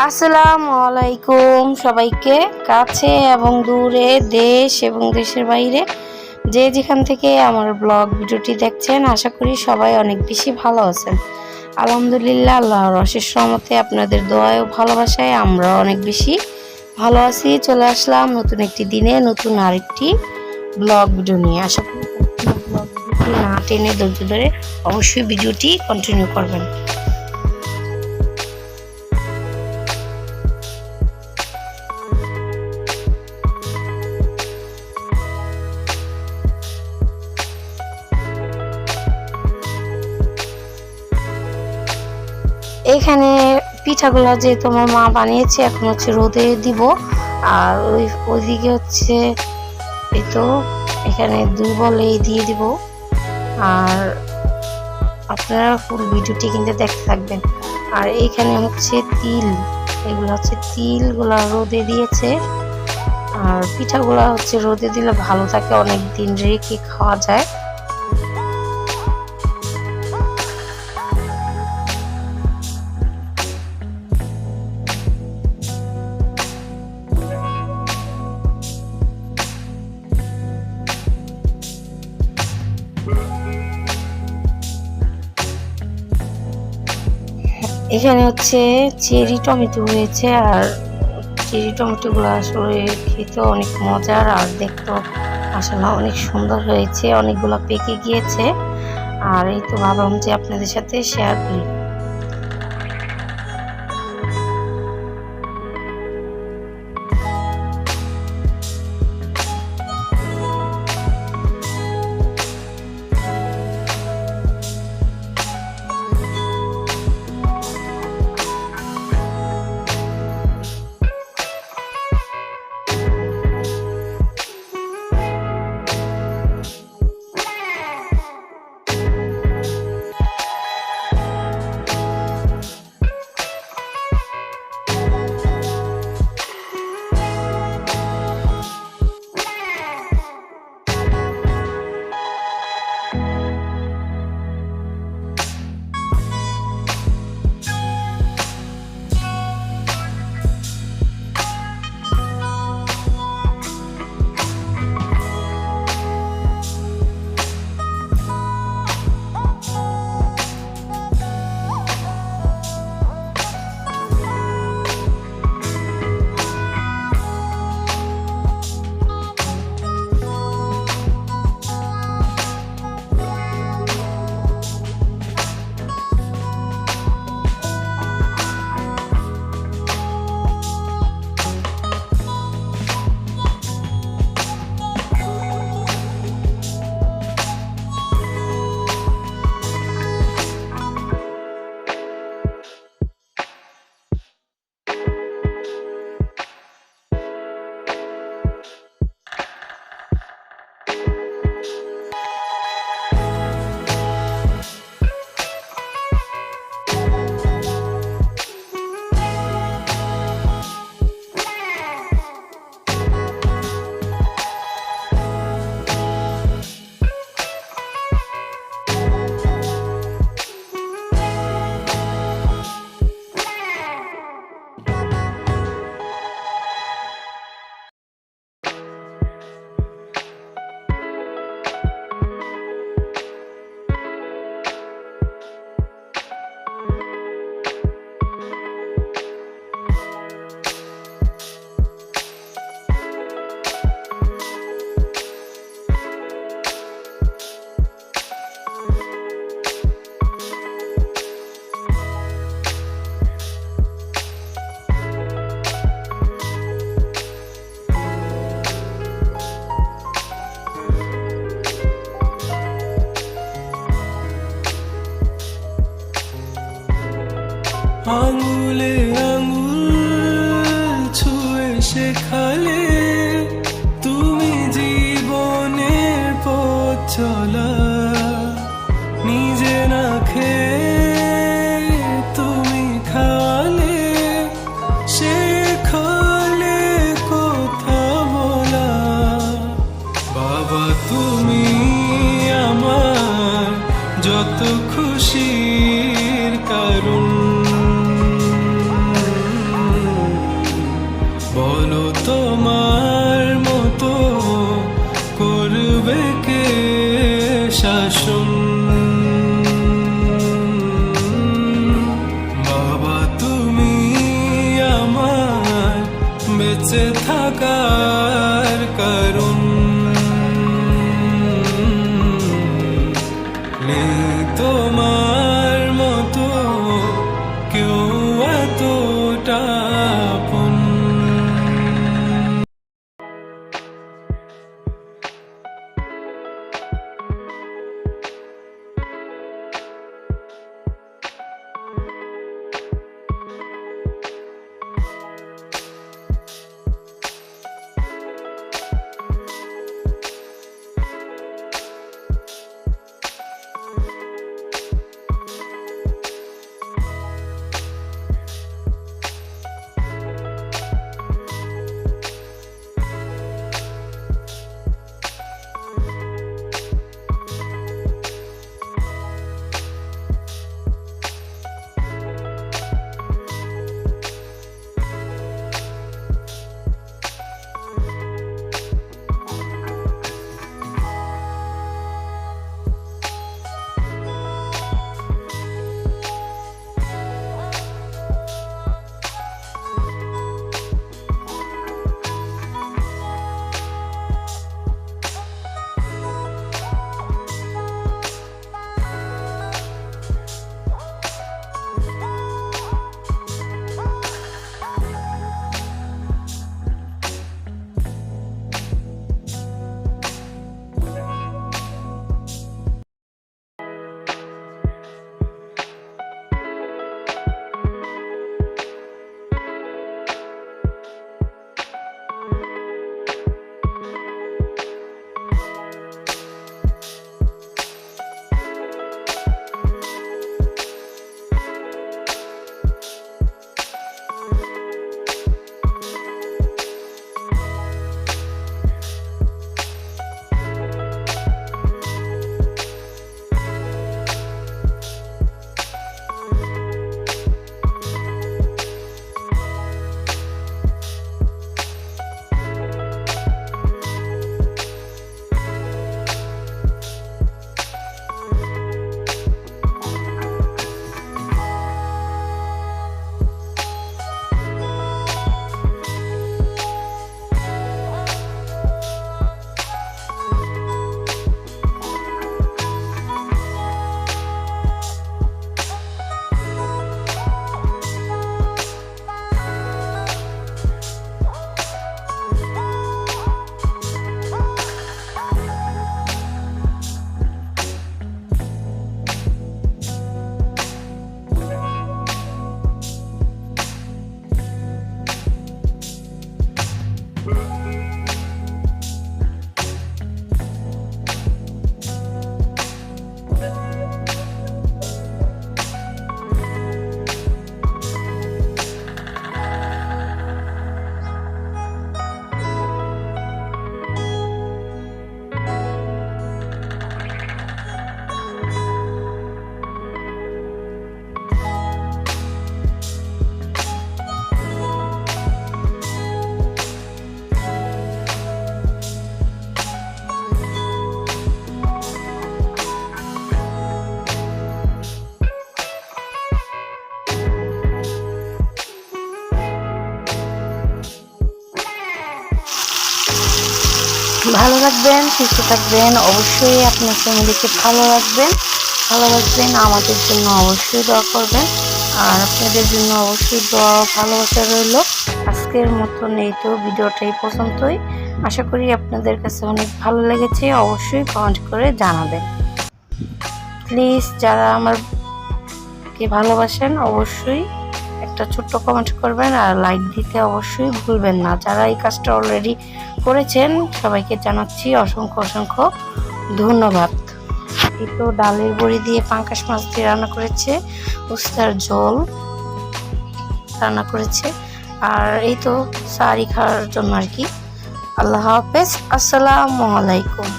আসসালামু আলাইকুম সবাইকে, কাছে এবং দূরে, দেশ এবং দেশের বাইরে যে যেখান থেকে আমার ব্লগ ভিডিওটি দেখছেন, আশা করি সবাই অনেক বেশি ভালো আছেন। আলহামদুলিল্লাহ, আল্লাহর অশেষ রহমতে আপনাদের দোয়ায় ও ভালোবাসায় আমরা অনেক বেশি ভালো আছি। চলে আসলাম নতুন একটি দিনে নতুন আরেকটি ব্লগ ভিডিও নিয়ে। আশা করি ব্লগ ভিডিওটি না টেনে ধৈর্য ধরে অবশ্যই ভিডিওটি কন্টিনিউ করবেন। এখানে পিঠাগুলো যে তোমার মা বানিয়েছে, এখন হচ্ছে রোদে দিব। আর ওইদিকে হচ্ছে এই তো এখানে দুই বলে দিয়ে দিব। আর আপনারা ফুল ভিডিওটি কিন্তু দেখতে থাকবেন। আর এখানে হচ্ছে তিল, এগুলো হচ্ছে তিলগুলা রোদে দিয়েছে। আর পিঠাগুলা হচ্ছে রোদে দিলে ভালো থাকে, অনেক দিন রেখে খাওয়া যায়। এখানে হচ্ছে চেরি টমেটো হয়েছে। আর চেরি টমেটো গুলো আসলে খেতে অনেক মজার, আর দেখতেও মাশাআল্লাহ অনেক সুন্দর হয়েছে, অনেকগুলো পেকে গিয়েছে। আর এই তো ভাবলাম যে আপনাদের সাথে শেয়ার করি। আঙুলে আঙুল ছুঁয়ে শেখালে তুমি জীবনের পথ চলা, নিজে না খেয়ে তুমি খাওয়ালে, শেখালে কথা বলা। বাবা তুমি আমার যত খুশির কারণ, বেঁচে থাকার কারণ নেই তোমার মতো কেউ এতটা আপন। ভালো রাখবেন, সুস্থ থাকবেন, অবশ্যই আপনার ফ্যামিলিকে ভালো রাখবেন, ভালোবাসবেন, আমাদের জন্য অবশ্যই দোয়া করবেন। আর আপনাদের জন্য অবশ্যই দোয়া ভালোবাসা রইল। আজকের মতন এই তো ভিডিওটাই পছন্দই, আশা করি আপনাদের কাছে অনেক ভালো লেগেছে। অবশ্যই কমেন্ট করে জানাবেন প্লিজ। যারা আমারকে ভালোবাসেন অবশ্যই একটা ছোট্ট কমেন্ট করবেন আর লাইক দিতে অবশ্যই ভুলবেন না। যারা এই কাজটা অলরেডি করেছেন সবাইকে জানাচ্ছি অসংখ্য অসংখ্য ধন্যবাদ। এই তো ডালের বড়ি দিয়ে পাঙ্গাস মাছ দিয়ে রান্না করেছে, উস্তার ঝোল রান্না করেছে, আর এই তো সারি খাওয়ার জন্য আর কি। আল্লাহ হাফেজ, আসসালামু আলাইকুম।